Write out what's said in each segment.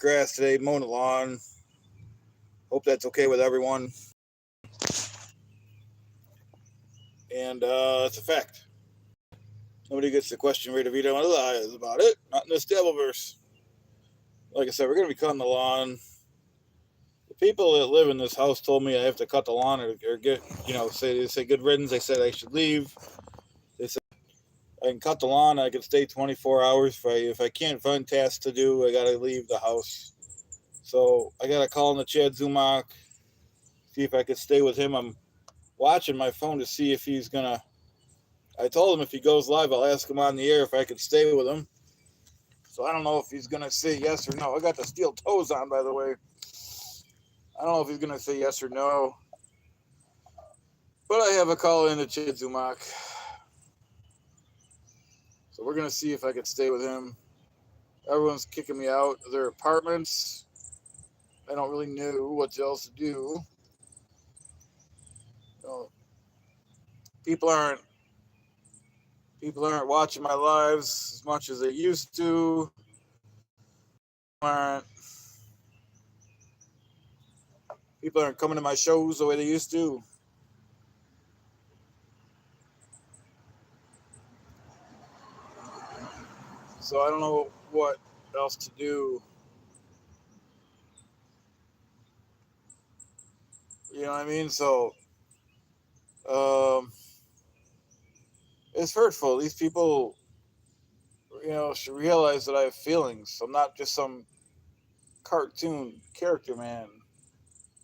grass today, mowing the lawn. Hope that's okay with everyone. And it's a fact. Nobody gets the question right DeVito lies about it. Not in this Devilverse. Like I said, we're going to be cutting the lawn. The people that live in this house told me I have to cut the lawn or get, they say good riddance. They said I should leave. They said I can cut the lawn. I can stay 24 hours. If I can't find tasks to do, I got to leave the house. So I got to call in the Chad Zumach, see if I could stay with him. I'm watching my phone to see if he's going to. I told him if he goes live, I'll ask him on the air if I could stay with him. So I don't know if he's going to say yes or no. I got the steel toes on, by the way. I don't know if he's going to say yes or no. But I have a call in to Chad Zumach. So we're going to see if I could stay with him. Everyone's kicking me out of their apartments. I don't really know what else to do. People aren't watching my lives as much as they used to. People aren't coming to my shows the way they used to. So I don't know what else to do. You know what I mean? So it's hurtful. These people, should realize that I have feelings. I'm not just some cartoon character, man.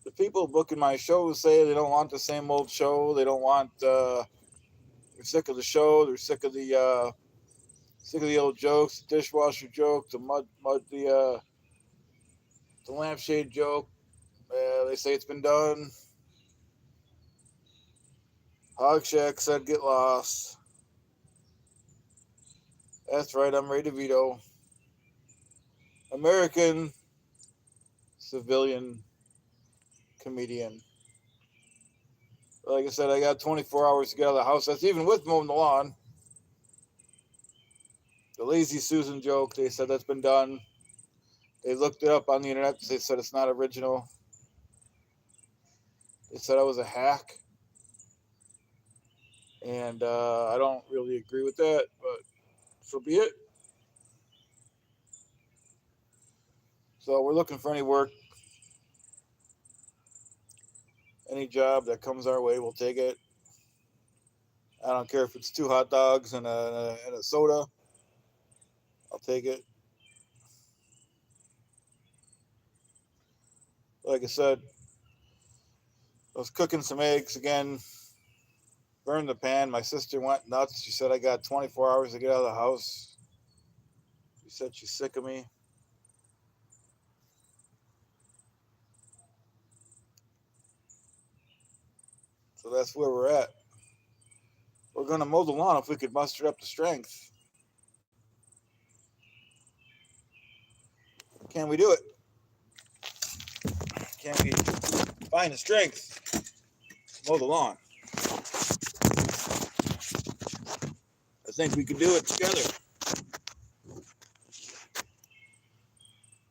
The people booking my shows say they don't want the same old show. They don't want. They're sick of the show. They're sick of the old jokes, the dishwasher joke, the lampshade joke. They say it's been done. Hog Shack said get lost. That's right, I'm Ray DeVito. American civilian comedian. Like I said, I got 24 hours to get out of the house. That's even with mowing the lawn. The Lazy Susan joke, they said that's been done. They looked it up on the internet. They said it's not original. They said I was a hack. And I don't really agree with that, but so be it. So we're looking for any work. Any job that comes our way, we'll take it. I don't care if it's 2 hot dogs and a soda. I'll take it. Like I said, I was cooking some eggs again. Burned the pan. My sister went nuts. She said I got 24 hours to get out of the house. She said she's sick of me. So that's where we're at. We're going to mow the lawn if we could muster up the strength. Can we do it? Can we find the strength to mow the lawn? I think we can do it together.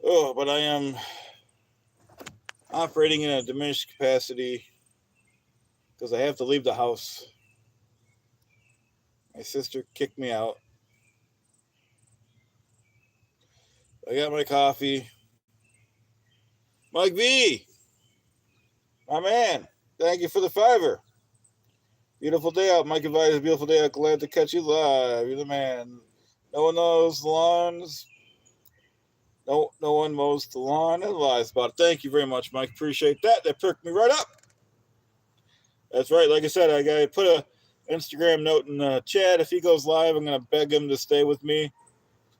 Oh, but I am operating in a diminished capacity because I have to leave the house. My sister kicked me out. I got my coffee. Mike V, my man, thank you for the $5. Beautiful day out. Mike invited a beautiful day out. Glad to catch you live. You're the man. No one knows the lawns. No one mows the lawn and lies about it. Thank you very much, Mike. Appreciate that. That perked me right up. That's right. Like I said, I got to put a Instagram note in the chat. If he goes live, I'm going to beg him to stay with me.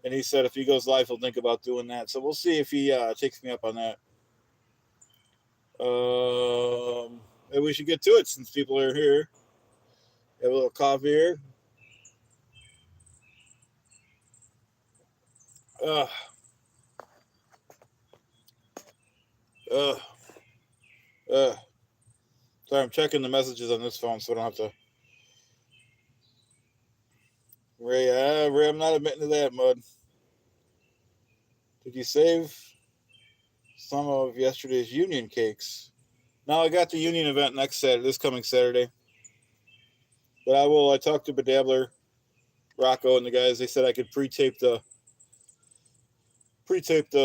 And he said if he goes live, he'll think about doing that. So we'll see if he takes me up on that. Maybe we should get to it since people are here. Have a little coffee here. Sorry, I'm checking the messages on this phone so I don't have to. Ray, I'm not admitting to that, Mud. Did you save some of yesterday's Union cakes. Now I got the Union event next Saturday, this coming Saturday. But I talked to Bedabbler, Rocco, and the guys. They said I could pre-tape the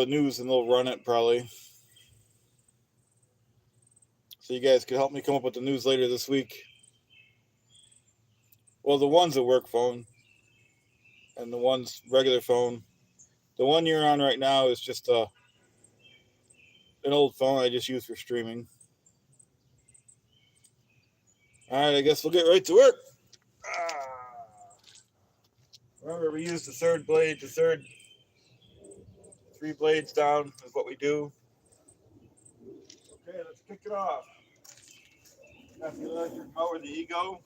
news and they'll run it probably. So you guys could help me come up with the news later this week. Well, the one's a work phone and the one's regular phone. The one you're on right now is just an old phone I just use for streaming. All right, I guess we'll get right to work. Remember, we use the third blade, three blades down is what we do. Okay, let's kick it off. After the electric mower, the Ego.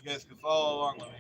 You guys can follow along with me.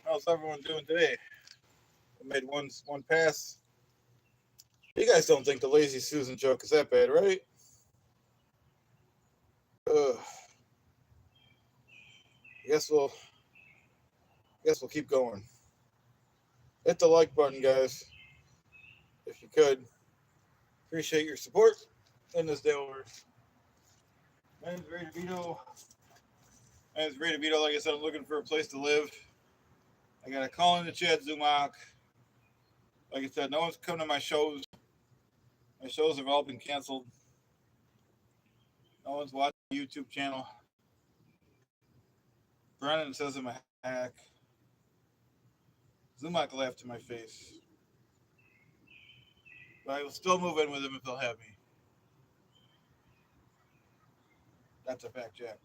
How's everyone doing today? I made one pass. You guys don't think the lazy Susan joke is that bad, right? Ugh. Guess we'll keep going. Hit the like button, guys, if you could. Appreciate your support in this Daleverse. My name's DeVito. Like I said, I'm looking for a place to live. I got a call into Chad Zumach. Like I said, no one's come to my shows. My shows have all been canceled. No one's watching the YouTube channel. Brennan says I'm a hack. Zumach laughed to my face. But I will still move in with him if they'll have me. That's a fact, Jack.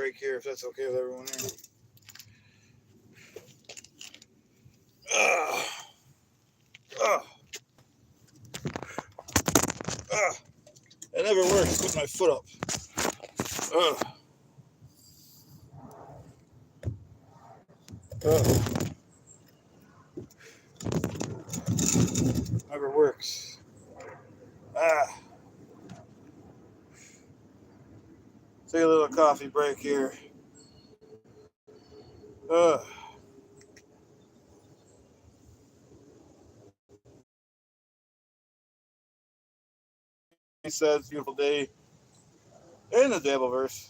break here, if that's okay with everyone here. It never works. Put my foot up. Never works. Take a little coffee break here. He says, beautiful day in the Dabbleverse.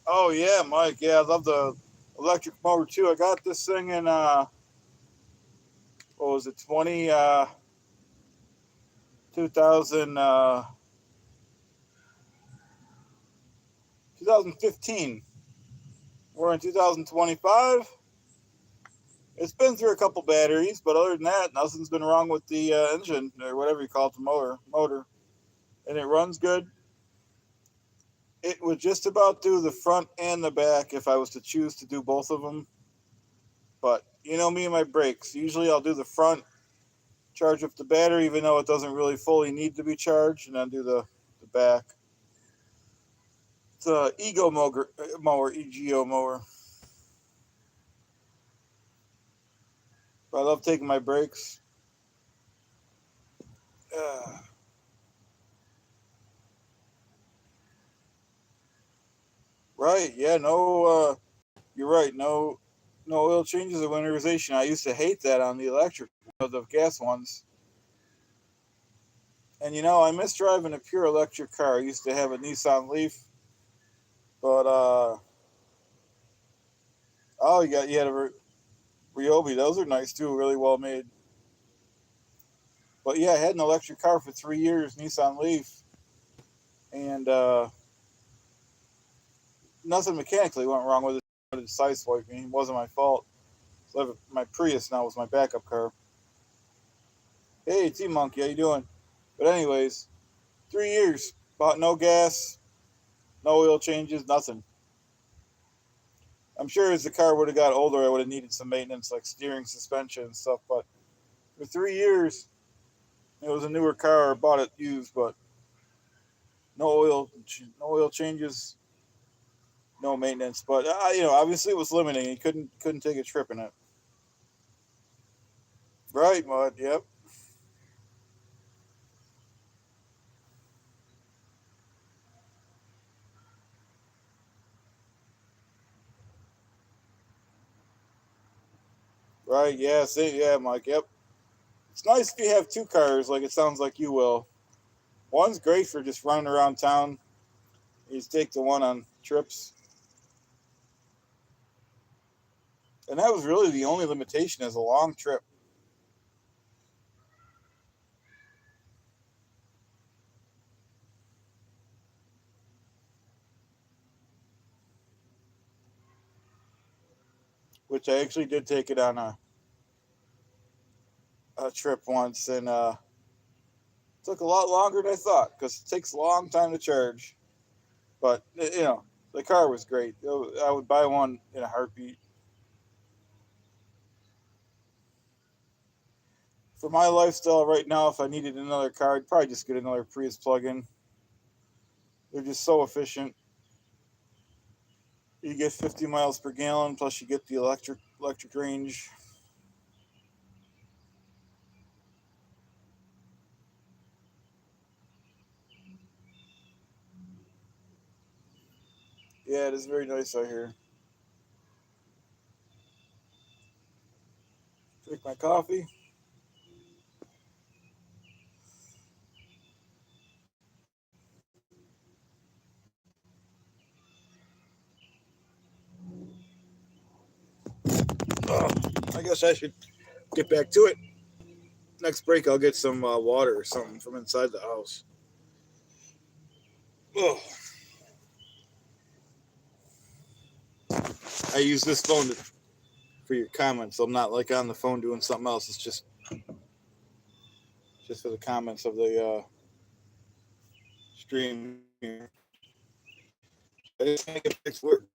Oh yeah, Mike. Yeah, I love the electric mower too. I got this thing in what was it, 2015. We're in 2025. It's been through a couple batteries, but other than that, nothing's been wrong with the engine or whatever you call it, the motor, and it runs good. It would just about do the front and the back if I was to choose to do both of them. But you know me and my brakes. Usually I'll do the front, charge up the battery, even though it doesn't really fully need to be charged, and then do the back. It's a EGO mower. But I love taking my breaks. Right, yeah, no, you're right. No oil changes or winterization. I used to hate that on the electric, the gas ones. And I miss driving a pure electric car. I used to have a Nissan Leaf, but you had a Ryobi. Those are nice too, really well made. But yeah, I had an electric car for 3 years, Nissan Leaf, and nothing mechanically went wrong with it. It sideswiped me. It wasn't my fault. So my Prius now was my backup car. Hey, T-Monkey, how you doing? But anyways, 3 years, bought no gas, no oil changes, nothing. I'm sure as the car would have got older, I would have needed some maintenance, like steering, suspension, and stuff. But for 3 years, it was a newer car. I bought it used, but no oil changes, no maintenance. But obviously it was limiting. You couldn't take a trip in it. Right, Mud. Yep. Right. Yeah. See. Yeah, Mike. Yep. It's nice if you have two cars, like it sounds like you will. One's great for just running around town. You just take the one on trips. And that was really the only limitation is a long trip. Which I actually did take it on a trip once, and took a lot longer than I thought because it takes a long time to charge. But the car was great. I would buy one in a heartbeat. For my lifestyle right now, if I needed another car, I'd probably just get another Prius plug-in. They're just so efficient. You get 50 miles per gallon, plus you get the electric range. Yeah, it is very nice out here. Drink my coffee. Oh, I guess I should get back to it. Next break, I'll get some water or something from inside the house. Oh, I use this phone for your comments. I'm not on the phone doing something else. It's just for the comments of the stream here. I just can't get fixed work.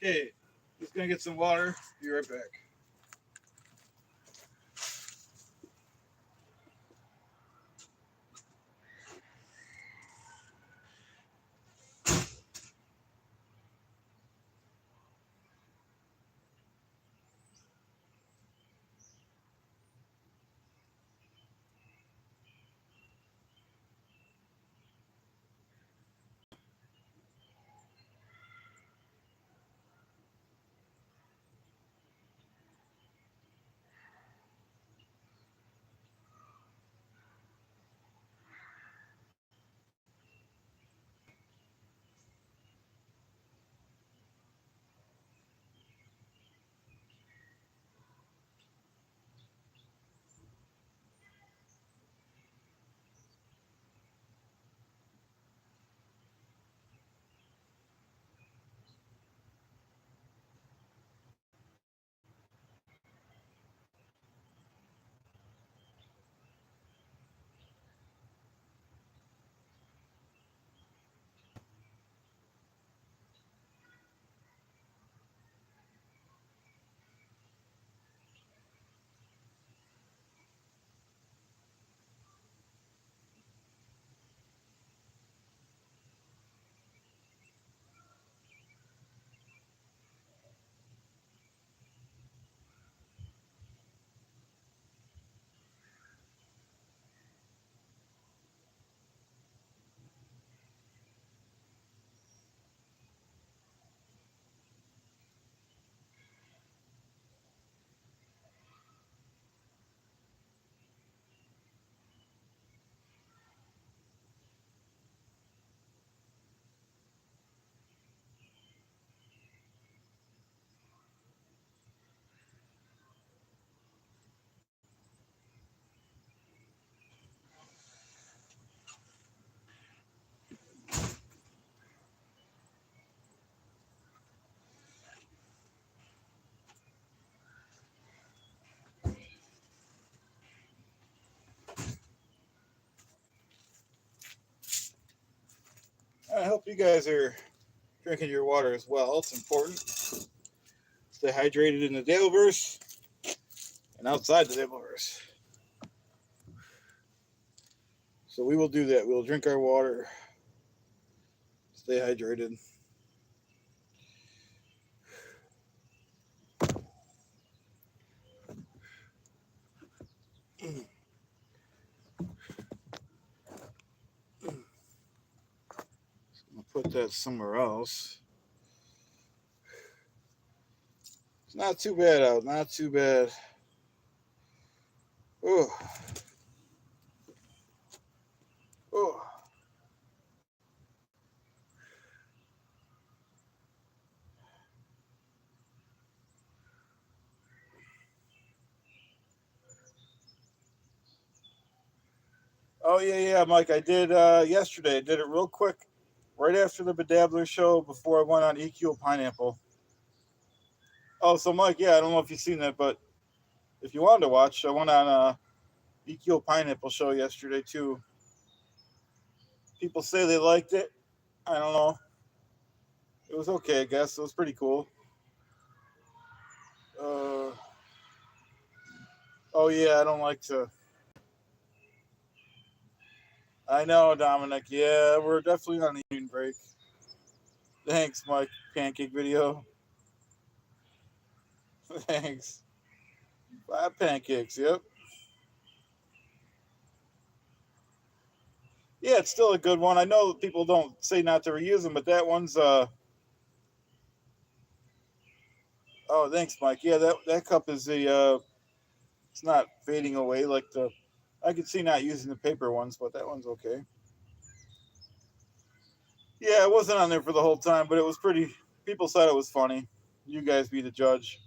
Okay, just gonna get some water. Be right back. I hope you guys are drinking your water as well. It's important. Stay hydrated in the Daleverse and outside the Daleverse. So we will do that. We'll drink our water. Stay hydrated. I'll put that somewhere else. It's not too bad out. Not too bad. Oh. Oh. Oh yeah, Mike. I did yesterday. I did it real quick, right after the Bedabbler show, before I went on EQ Pineapple. Oh, so Mike, yeah, I don't know if you've seen that, but if you wanted to watch, I went on EQ Pineapple show yesterday too. People say they liked it. I don't know. It was okay, I guess. It was pretty cool. Oh yeah, I don't like to. I know, Dominic. Yeah, we're definitely on a eating break. Thanks, Mike. Pancake video. Thanks. 5 pancakes. Yep. Yeah, it's still a good one. I know people don't say not to reuse them, but that one's oh, thanks, Mike. Yeah, that cup is it's not fading away like the. I could see not using the paper ones, but that one's okay. Yeah, it wasn't on there for the whole time, but it was pretty. People said it was funny. You guys be the judge.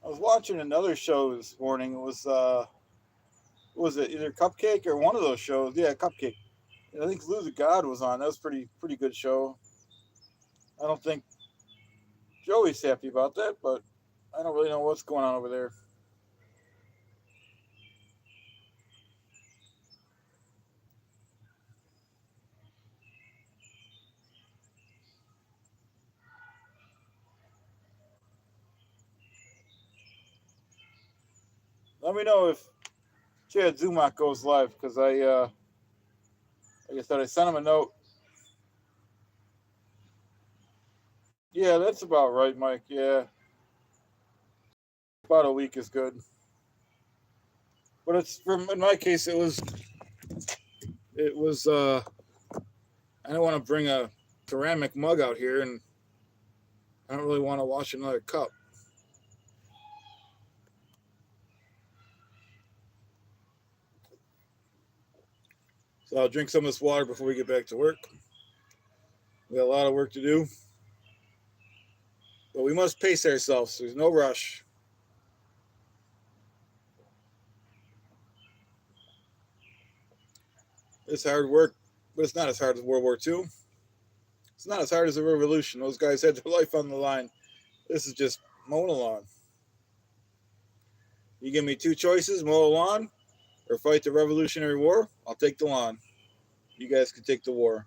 I was watching another show this morning. It was it either Cupcake or one of those shows? Yeah, Cupcake. I think Lou the God was on. That was pretty good show. I don't think Joey's happy about that, but I don't really know what's going on over there. Let me know if Chad Zumach goes live because like I said, I sent him a note. Yeah, that's about right, Mike. Yeah, about a week is good. But it's from in my case, it was. I don't want to bring a ceramic mug out here, and I don't really want to wash another cup. So I'll drink some of this water before we get back to work. We got a lot of work to do, but we must pace ourselves. There's no rush. It's hard work, but it's not as hard as World War II. It's not as hard as the Revolution. Those guys had their life on the line. This is just mowing a lawn. You give me 2 choices: mow a lawn or fight the Revolutionary War. I'll take the lawn. You guys can take the war.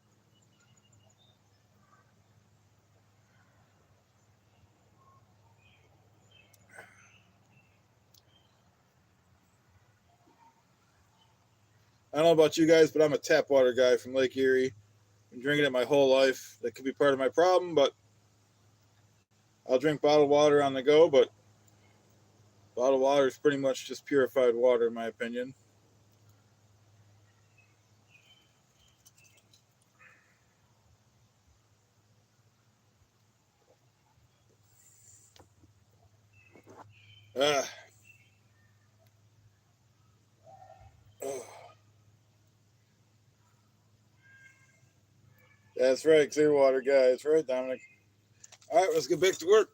I don't know about you guys, but I'm a tap water guy from Lake Erie. Been drinking it my whole life. That could be part of my problem, but I'll drink bottled water on the go. But bottled water is pretty much just purified water, in my opinion. Ah, oh, that that's right. Clearwater guy. That's right, Dominic. All right, let's get back to work.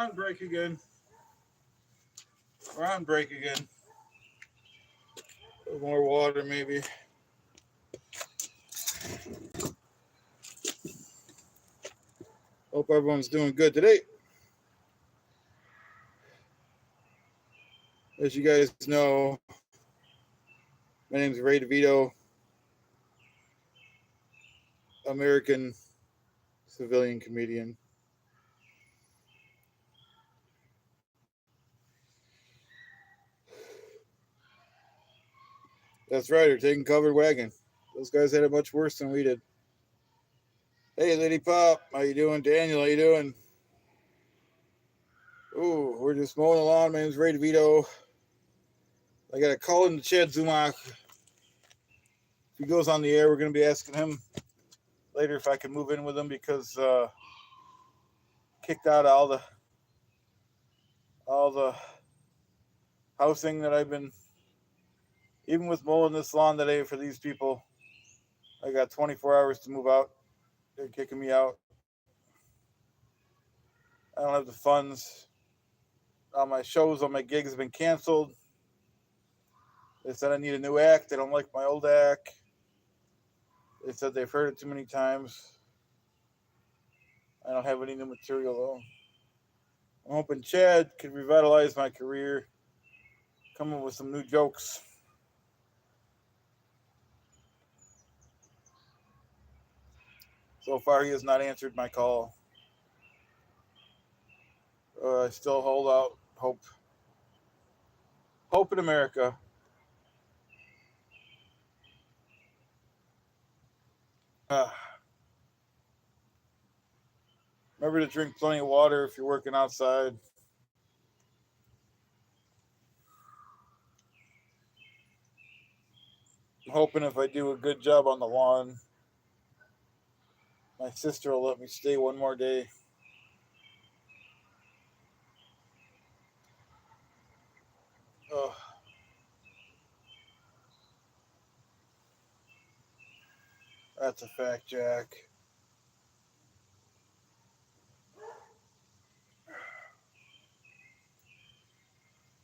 on break again. We're on break again. A little more water, maybe. Hope everyone's doing good today. As you guys know, my name is Ray DeVito, American civilian comedian. That's right, they're taking covered wagon. Those guys had it much worse than we did. Hey, Lady Pop, how you doing? Daniel, how you doing? Ooh, we're just mowing the lawn. My name's Ray DeVito. I got a call in to Chad Zumach. If he goes on the air, we're going to be asking him later if I can move in with him because kicked out all the housing that I've been, even with mowing this lawn today for these people. I got 24 hours to move out. They're kicking me out. I don't have the funds. All my shows, all my gigs have been canceled. They said I need a new act. They don't like my old act. They said they've heard it too many times. I don't have any new material though. I'm hoping Chad could revitalize my career, come up with some new jokes. So far, he has not answered my call. I still hold out hope. Hope in America. Remember to drink plenty of water if you're working outside. I'm hoping if I do a good job on the lawn, my sister will let me stay one more day. Oh, that's a fact, Jack.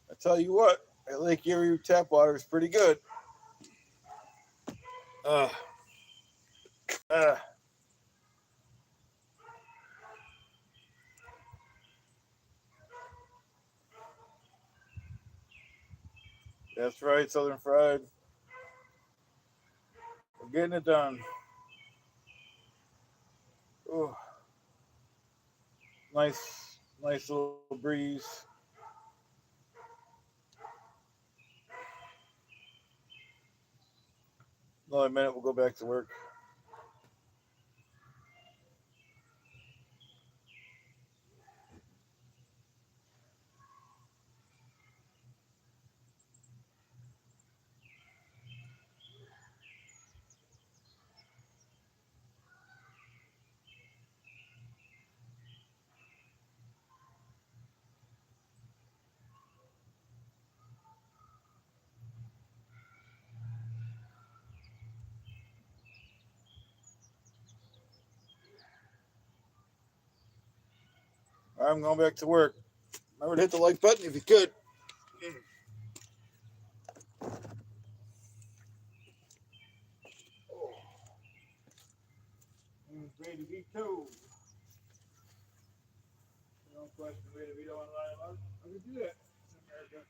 I tell you what, that Lake Erie tap water is pretty good. Uh, uh. That's right, Southern Fried. We're getting it done. Oh, nice little breeze. Another minute, we'll go back to work. I'm going back to work. Remember to hit the like button if you could. Ready to be too. No question, ready to be online. I can do that in America.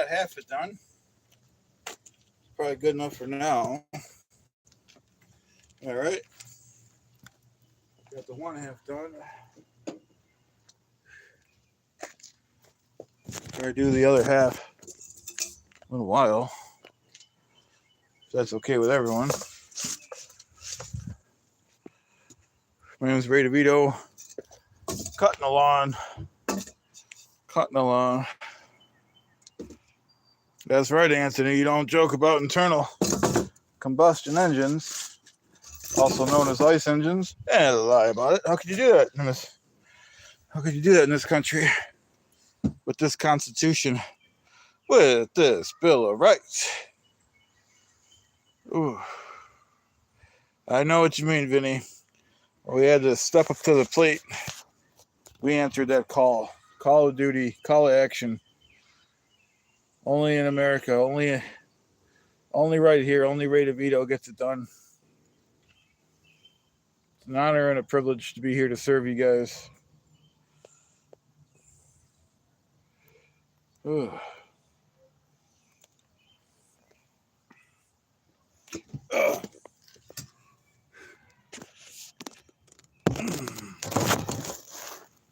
got half it done. Probably good enough for now. All right. Got the one half done. Try to do the other half in a little while. If that's okay with everyone. My name is Ray DeVito. Cutting the lawn. That's right, Anthony. You don't joke about internal combustion engines, also known as ICE engines, and lie about it. How could you do that in this? How could you do that in this country with this Constitution, with this Bill of Rights? Ooh, I know what you mean, Vinny. We had to step up to the plate. We answered that call of duty, call of action. Only in America, only right here, only Ray DeVito gets it done. It's an honor and a privilege to be here to serve you guys. Ooh.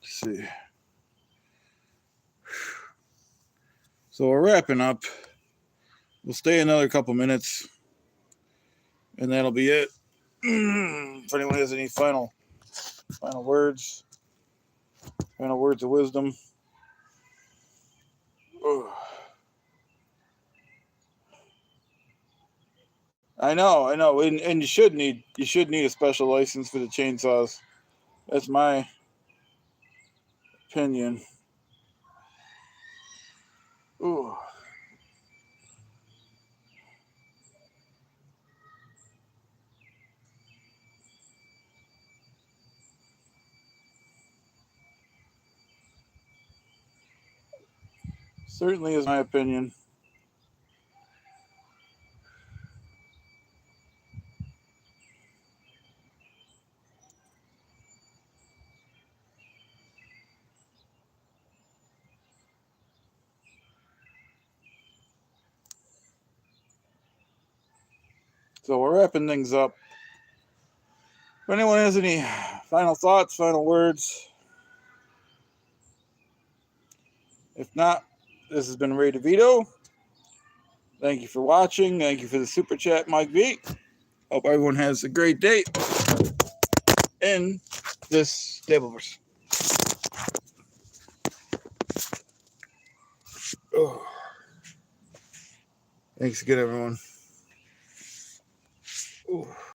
Let's see. So we're wrapping up. We'll stay another couple minutes, and that'll be it. If anyone has any final words of wisdom. Ooh. I know, and you should need a special license for the chainsaws. That's my opinion. Ooh. Certainly is my opinion. So we're wrapping things up. If anyone has any final thoughts, final words, if not, this has been Ray DeVito. Thank you for watching. Thank you for the super chat, Mike V. Hope everyone has a great day in this Stableverse. Oh. Thanks again, everyone. Ooh.